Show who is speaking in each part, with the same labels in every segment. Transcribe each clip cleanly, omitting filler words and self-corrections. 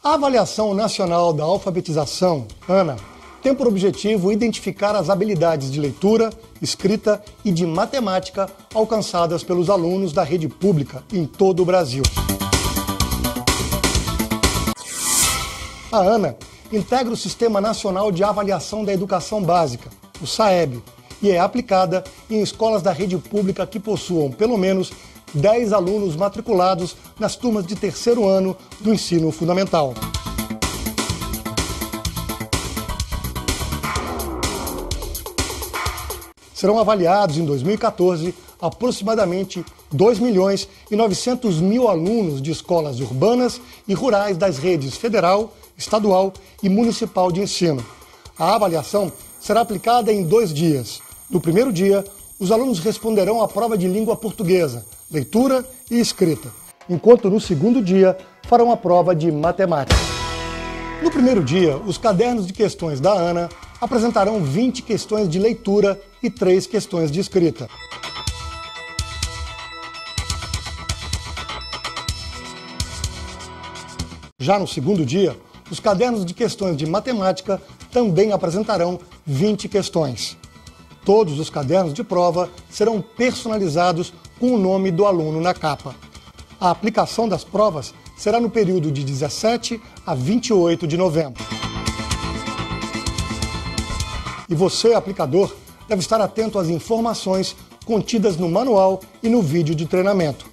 Speaker 1: A Avaliação Nacional da Alfabetização, ANA, tem por objetivo identificar as habilidades de leitura, escrita e de matemática alcançadas pelos alunos da rede pública em todo o Brasil. A ANA integra o Sistema Nacional de Avaliação da Educação Básica, o SAEB, e é aplicada em escolas da rede pública que possuam pelo menos 10 alunos matriculados nas turmas de terceiro ano do ensino fundamental. Serão avaliados em 2014 aproximadamente 2.900.000 alunos de escolas urbanas e rurais das redes federal, estadual e municipal de ensino. A avaliação será aplicada em 2 dias. No primeiro dia, os alunos responderão à prova de língua portuguesa, leitura e escrita, enquanto no segundo dia farão a prova de matemática. No primeiro dia, os cadernos de questões da ANA apresentarão 20 questões de leitura e 3 questões de escrita. Já no segundo dia, os cadernos de questões de matemática também apresentarão 20 questões. Todos os cadernos de prova serão personalizados com o nome do aluno na capa. A aplicação das provas será no período de 17 a 28 de novembro. E você, aplicador, deve estar atento às informações contidas no manual e no vídeo de treinamento,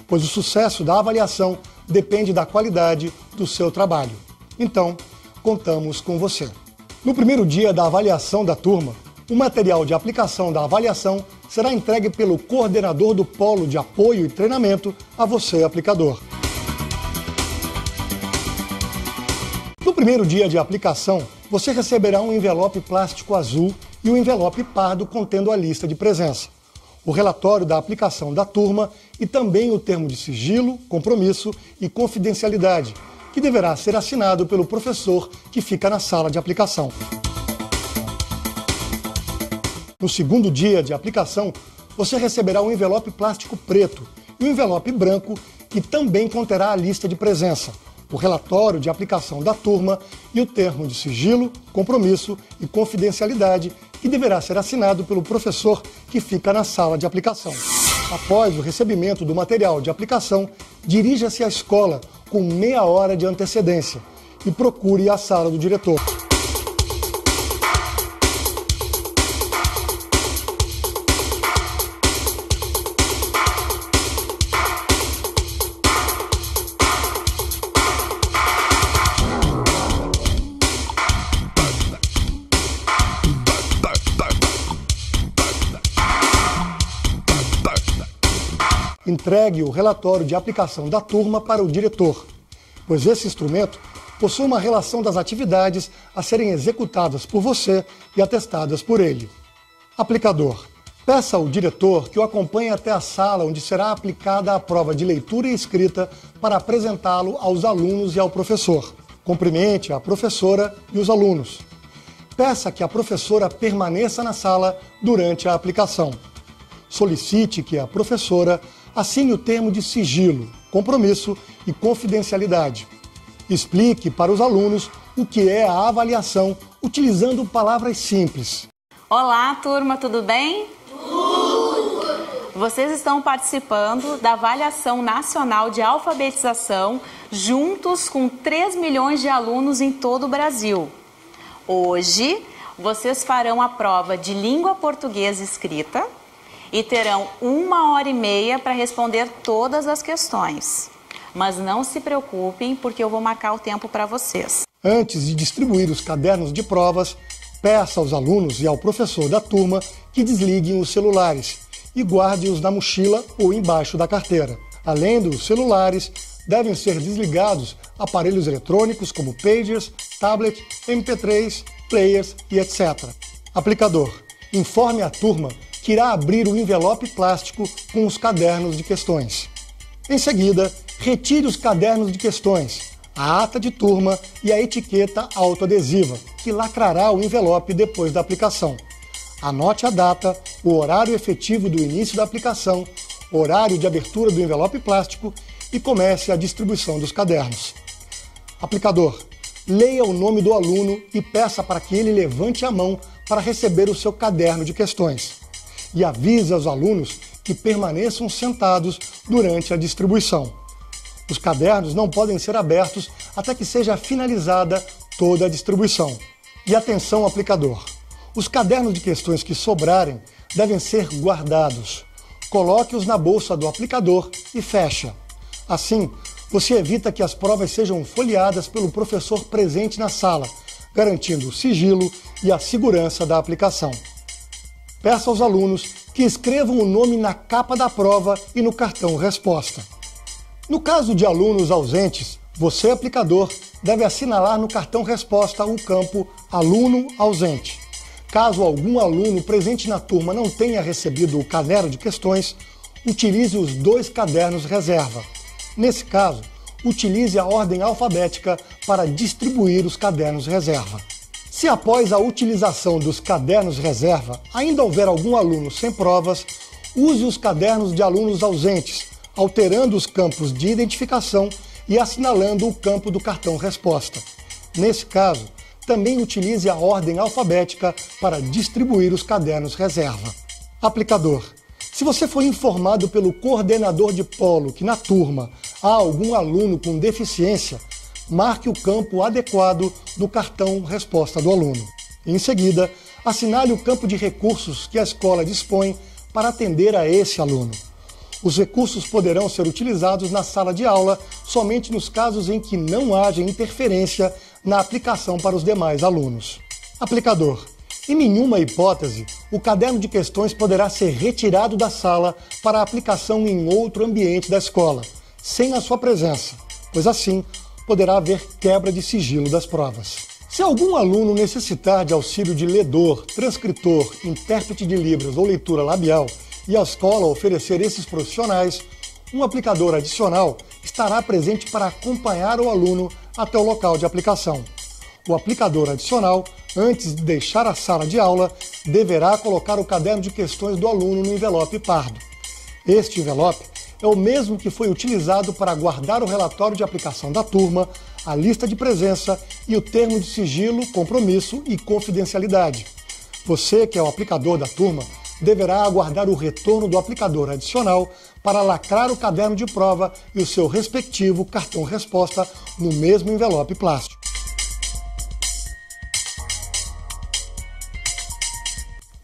Speaker 1: pois o sucesso da avaliação depende da qualidade do seu trabalho. Então, contamos com você. No primeiro dia da avaliação da turma, o material de aplicação da avaliação será entregue pelo coordenador do Polo de Apoio e Treinamento a você, aplicador. No primeiro dia de aplicação, você receberá um envelope plástico azul e um envelope pardo contendo a lista de presença, o relatório da aplicação da turma e também o termo de sigilo, compromisso e confidencialidade, que deverá ser assinado pelo professor que fica na sala de aplicação. No segundo dia de aplicação, você receberá um envelope plástico preto e um envelope branco que também conterá a lista de presença, o relatório de aplicação da turma e o termo de sigilo, compromisso e confidencialidade que deverá ser assinado pelo professor que fica na sala de aplicação. Após o recebimento do material de aplicação, dirija-se à escola com meia hora de antecedência e procure a sala do diretor. Entregue o relatório de aplicação da turma para o diretor, pois esse instrumento possui uma relação das atividades a serem executadas por você e atestadas por ele. Aplicador. Peça ao diretor que o acompanhe até a sala onde será aplicada a prova de leitura e escrita para apresentá-lo aos alunos e ao professor. Cumprimente a professora e os alunos. Peça que a professora permaneça na sala durante a aplicação. Solicite que a professora assine o termo de sigilo, compromisso e confidencialidade. Explique para os alunos o que é a avaliação utilizando palavras simples.
Speaker 2: Olá, turma, tudo bem? Tudo! Vocês estão participando da Avaliação Nacional de Alfabetização juntos com 3 milhões de alunos em todo o Brasil. Hoje, vocês farão a prova de língua portuguesa escrita e terão 1h30 para responder todas as questões. Mas não se preocupem, porque eu vou marcar o tempo para vocês.
Speaker 1: Antes de distribuir os cadernos de provas, peça aos alunos e ao professor da turma que desliguem os celulares e guarde-os na mochila ou embaixo da carteira. Além dos celulares, devem ser desligados aparelhos eletrônicos como pagers, tablet, MP3, players e etc. Aplicador. Informe a turma que irá abrir o envelope plástico com os cadernos de questões. Em seguida, retire os cadernos de questões, a ata de turma e a etiqueta autoadesiva, que lacrará o envelope depois da aplicação. Anote a data, o horário efetivo do início da aplicação, horário de abertura do envelope plástico e comece a distribuição dos cadernos. Aplicador, leia o nome do aluno e peça para que ele levante a mão para receber o seu caderno de questões. E avise aos alunos que permaneçam sentados durante a distribuição. Os cadernos não podem ser abertos até que seja finalizada toda a distribuição. E atenção, aplicador! Os cadernos de questões que sobrarem devem ser guardados. Coloque-os na bolsa do aplicador e fecha. Assim, você evita que as provas sejam folheadas pelo professor presente na sala, garantindo o sigilo e a segurança da aplicação. Peça aos alunos que escrevam o nome na capa da prova e no cartão resposta. No caso de alunos ausentes, você, aplicador, deve assinalar no cartão resposta o campo Aluno Ausente. Caso algum aluno presente na turma não tenha recebido o caderno de questões, utilize os 2 cadernos reserva. Nesse caso, utilize a ordem alfabética para distribuir os cadernos reserva. Se após a utilização dos cadernos reserva ainda houver algum aluno sem provas, use os cadernos de alunos ausentes, alterando os campos de identificação e assinalando o campo do cartão resposta. Nesse caso, também utilize a ordem alfabética para distribuir os cadernos reserva. Aplicador, se você for informado pelo coordenador de polo que na turma há algum aluno com deficiência, marque o campo adequado do cartão resposta do aluno. Em seguida, assinale o campo de recursos que a escola dispõe para atender a esse aluno. Os recursos poderão ser utilizados na sala de aula somente nos casos em que não haja interferência na aplicação para os demais alunos. Aplicador, em nenhuma hipótese, o caderno de questões poderá ser retirado da sala para aplicação em outro ambiente da escola, sem a sua presença, pois assim poderá haver quebra de sigilo das provas. Se algum aluno necessitar de auxílio de ledor, transcritor, intérprete de Libras ou leitura labial e a escola oferecer esses profissionais, um aplicador adicional estará presente para acompanhar o aluno até o local de aplicação. O aplicador adicional, antes de deixar a sala de aula, deverá colocar o caderno de questões do aluno no envelope pardo. Este envelope é o mesmo que foi utilizado para guardar o relatório de aplicação da turma, a lista de presença e o termo de sigilo, compromisso e confidencialidade. Você, que é o aplicador da turma, deverá aguardar o retorno do aplicador adicional para lacrar o caderno de prova e o seu respectivo cartão resposta no mesmo envelope plástico.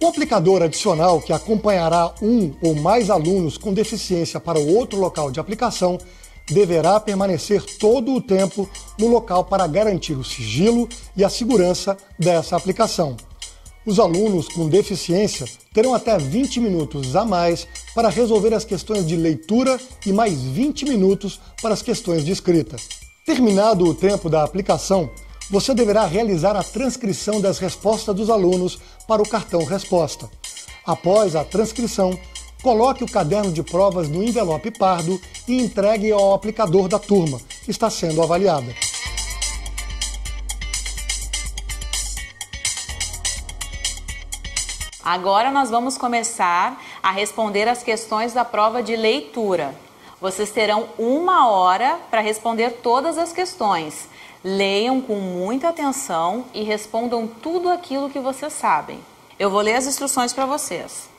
Speaker 1: O aplicador adicional que acompanhará um ou mais alunos com deficiência para o outro local de aplicação deverá permanecer todo o tempo no local para garantir o sigilo e a segurança dessa aplicação. Os alunos com deficiência terão até 20 minutos a mais para resolver as questões de leitura e mais 20 minutos para as questões de escrita. Terminado o tempo da aplicação, você deverá realizar a transcrição das respostas dos alunos para o cartão resposta. Após a transcrição, coloque o caderno de provas no envelope pardo e entregue ao aplicador da turma, que está sendo avaliada.
Speaker 2: Agora nós vamos começar a responder as questões da prova de leitura. Vocês terão 1 hora para responder todas as questões. Leiam com muita atenção e respondam tudo aquilo que vocês sabem. Eu vou ler as instruções para vocês.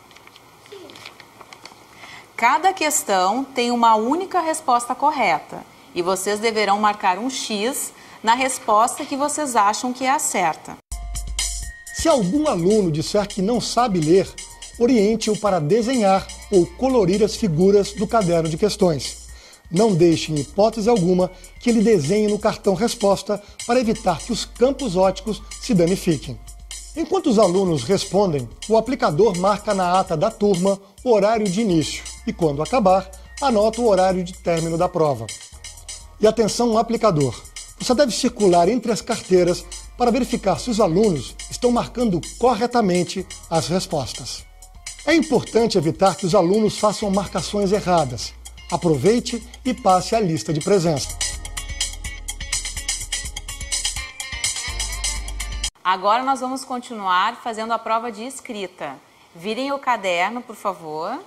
Speaker 2: Cada questão tem uma única resposta correta e vocês deverão marcar um X na resposta que vocês acham que é a certa.
Speaker 1: Se algum aluno disser que não sabe ler, oriente-o para desenhar ou colorir as figuras do caderno de questões. Não deixe, em hipótese alguma, que ele desenhe no cartão resposta para evitar que os campos óticos se danifiquem. Enquanto os alunos respondem, o aplicador marca na ata da turma o horário de início e, quando acabar, anota o horário de término da prova. E atenção, aplicador! Você deve circular entre as carteiras para verificar se os alunos estão marcando corretamente as respostas. É importante evitar que os alunos façam marcações erradas. Aproveite e passe a lista de presença.
Speaker 2: Agora nós vamos continuar fazendo a prova de escrita. Virem o caderno, por favor.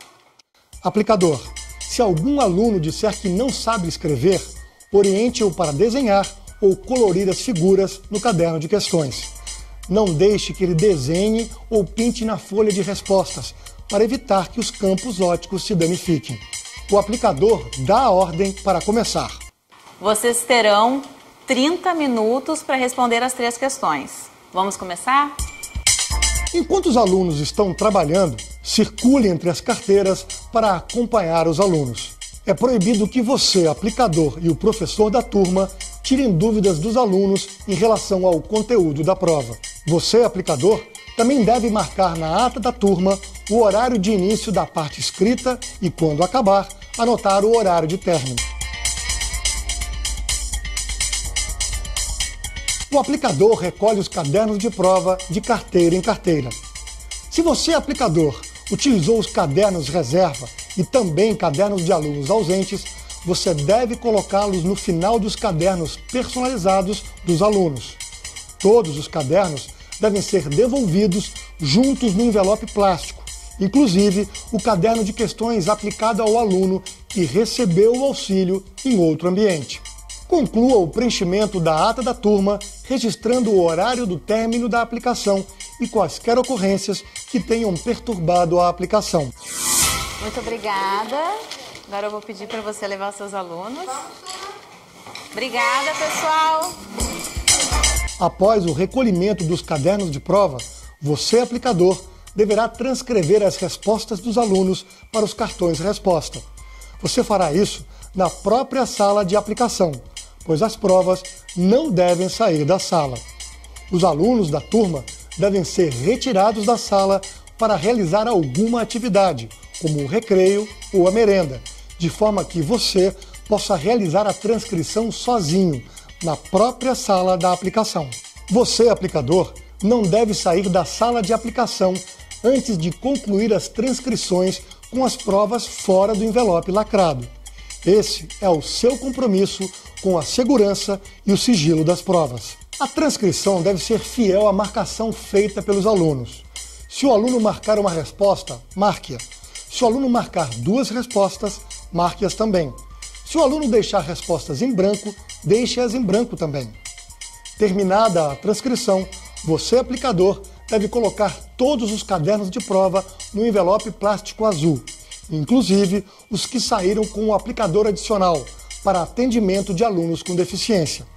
Speaker 1: Aplicador, se algum aluno disser que não sabe escrever, oriente-o para desenhar ou colorir as figuras no caderno de questões. Não deixe que ele desenhe ou pinte na folha de respostas, para evitar que os campos óticos se danifiquem. O aplicador dá a ordem para começar.
Speaker 2: Vocês terão 30 minutos para responder as 3 questões. Vamos começar?
Speaker 1: Enquanto os alunos estão trabalhando, circule entre as carteiras para acompanhar os alunos. É proibido que você, aplicador, e o professor da turma tirem dúvidas dos alunos em relação ao conteúdo da prova. Você, aplicador, também deve marcar na ata da turma o horário de início da parte escrita e, quando acabar, anotar o horário de término. O aplicador recolhe os cadernos de prova de carteira em carteira. Se você, aplicador, utilizou os cadernos reserva e também cadernos de alunos ausentes, você deve colocá-los no final dos cadernos personalizados dos alunos. Todos os cadernos devem ser devolvidos juntos no envelope plástico, inclusive o caderno de questões aplicado ao aluno que recebeu o auxílio em outro ambiente. Conclua o preenchimento da ata da turma, registrando o horário do término da aplicação e quaisquer ocorrências que tenham perturbado a aplicação.
Speaker 2: Muito obrigada. Agora eu vou pedir para você levar os seus alunos. Obrigada, pessoal.
Speaker 1: Após o recolhimento dos cadernos de prova, você, aplicador, deverá transcrever as respostas dos alunos para os cartões resposta. Você fará isso na própria sala de aplicação, pois as provas não devem sair da sala. Os alunos da turma devem ser retirados da sala para realizar alguma atividade, como o recreio ou a merenda, de forma que você possa realizar a transcrição sozinho, na própria sala da aplicação. Você, aplicador, não deve sair da sala de aplicação antes de concluir as transcrições com as provas fora do envelope lacrado. Esse é o seu compromisso com a segurança e o sigilo das provas. A transcrição deve ser fiel à marcação feita pelos alunos. Se o aluno marcar uma resposta, marque-a. Se o aluno marcar 2 respostas, marque-as também. Se o aluno deixar respostas em branco, deixe-as em branco também. Terminada a transcrição, você, aplicador, deve colocar todos os cadernos de prova no envelope plástico azul, inclusive os que saíram com o aplicador adicional para atendimento de alunos com deficiência.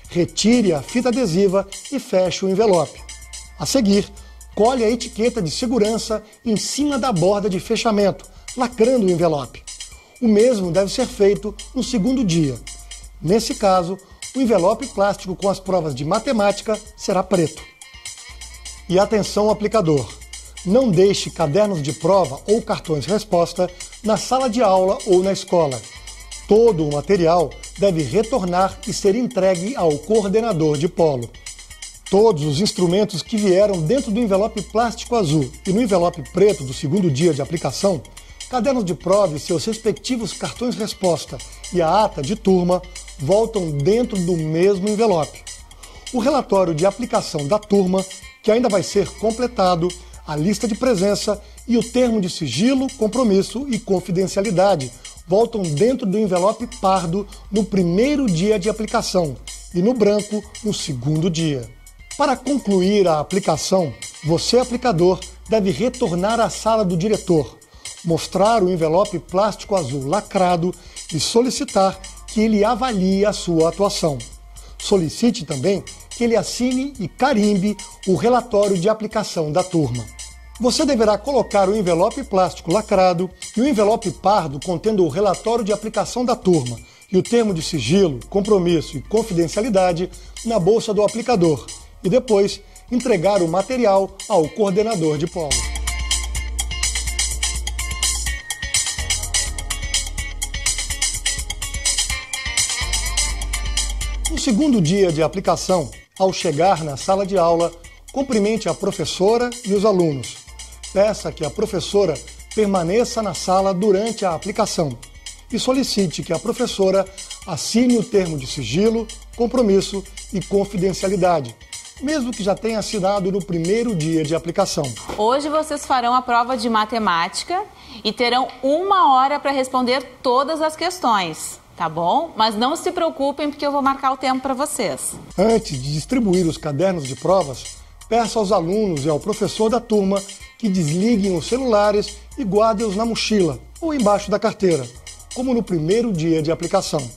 Speaker 1: Retire a fita adesiva e feche o envelope. A seguir, colhe a etiqueta de segurança em cima da borda de fechamento, lacrando o envelope. O mesmo deve ser feito no segundo dia. Nesse caso, o envelope plástico com as provas de matemática será preto. E atenção, aplicador! Não deixe cadernos de prova ou cartões resposta na sala de aula ou na escola. Todo o material deve retornar e ser entregue ao coordenador de polo. Todos os instrumentos que vieram dentro do envelope plástico azul e no envelope preto do segundo dia de aplicação, cadernos de prova e seus respectivos cartões resposta e a ata de turma voltam dentro do mesmo envelope. O relatório de aplicação da turma, que ainda vai ser completado, a lista de presença e o termo de sigilo, compromisso e confidencialidade voltam dentro do envelope pardo no primeiro dia de aplicação e no branco no segundo dia. Para concluir a aplicação, você, aplicador, deve retornar à sala do diretor, mostrar o envelope plástico azul lacrado e solicitar que ele avalie a sua atuação. Solicite também que ele assine e carimbe o relatório de aplicação da turma. Você deverá colocar o envelope plástico lacrado e o envelope pardo contendo o relatório de aplicação da turma e o termo de sigilo, compromisso e confidencialidade na bolsa do aplicador e depois entregar o material ao coordenador de polo. No segundo dia de aplicação, ao chegar na sala de aula, cumprimente a professora e os alunos. Peça que a professora permaneça na sala durante a aplicação e solicite que a professora assine o termo de sigilo, compromisso e confidencialidade, mesmo que já tenha assinado no primeiro dia de aplicação.
Speaker 2: Hoje vocês farão a prova de matemática e terão 1 hora para responder todas as questões. tá bom? Mas não se preocupem porque eu vou marcar o tempo para vocês.
Speaker 1: Antes de distribuir os cadernos de provas, peço aos alunos e ao professor da turma que desliguem os celulares e guardem-os na mochila ou embaixo da carteira, como no primeiro dia de aplicação.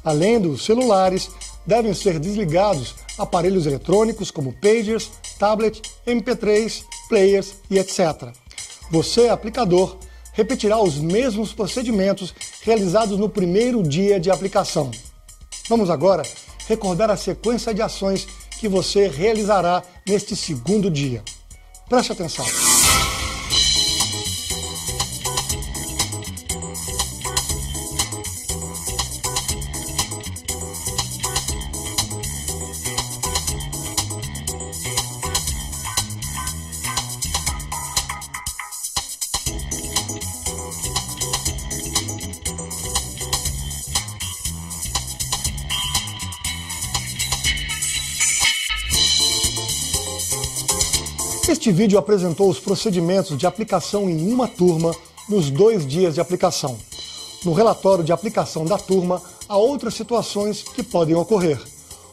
Speaker 1: Além dos celulares, devem ser desligados aparelhos eletrônicos como pagers, tablet, MP3, players e etc. Você, aplicador, repetirá os mesmos procedimentos realizados no primeiro dia de aplicação. Vamos agora recordar a sequência de ações que você realizará neste segundo dia. Preste atenção. Este vídeo apresentou os procedimentos de aplicação em uma turma nos 2 dias de aplicação. No relatório de aplicação da turma, há outras situações que podem ocorrer.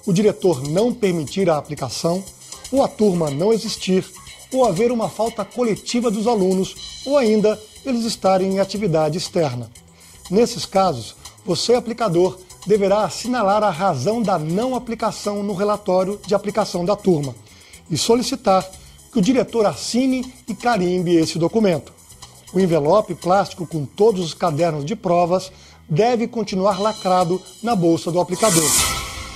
Speaker 1: O diretor não permitir a aplicação, ou a turma não existir, ou haver uma falta coletiva dos alunos, ou ainda eles estarem em atividade externa. Nesses casos, você, aplicador, deverá assinalar a razão da não aplicação no relatório de aplicação da turma e solicitar que o diretor assine e carimbe esse documento. O envelope plástico com todos os cadernos de provas deve continuar lacrado na bolsa do aplicador.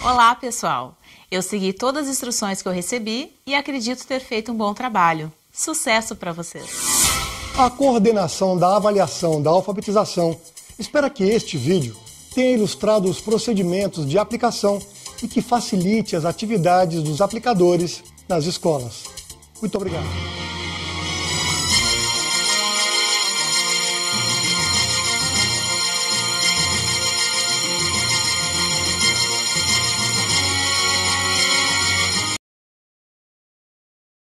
Speaker 2: Olá, pessoal! Eu segui todas as instruções que eu recebi e acredito ter feito um bom trabalho. Sucesso para vocês!
Speaker 1: A coordenação da avaliação da alfabetização espera que este vídeo tenha ilustrado os procedimentos de aplicação e que facilite as atividades dos aplicadores nas escolas. Muito obrigado.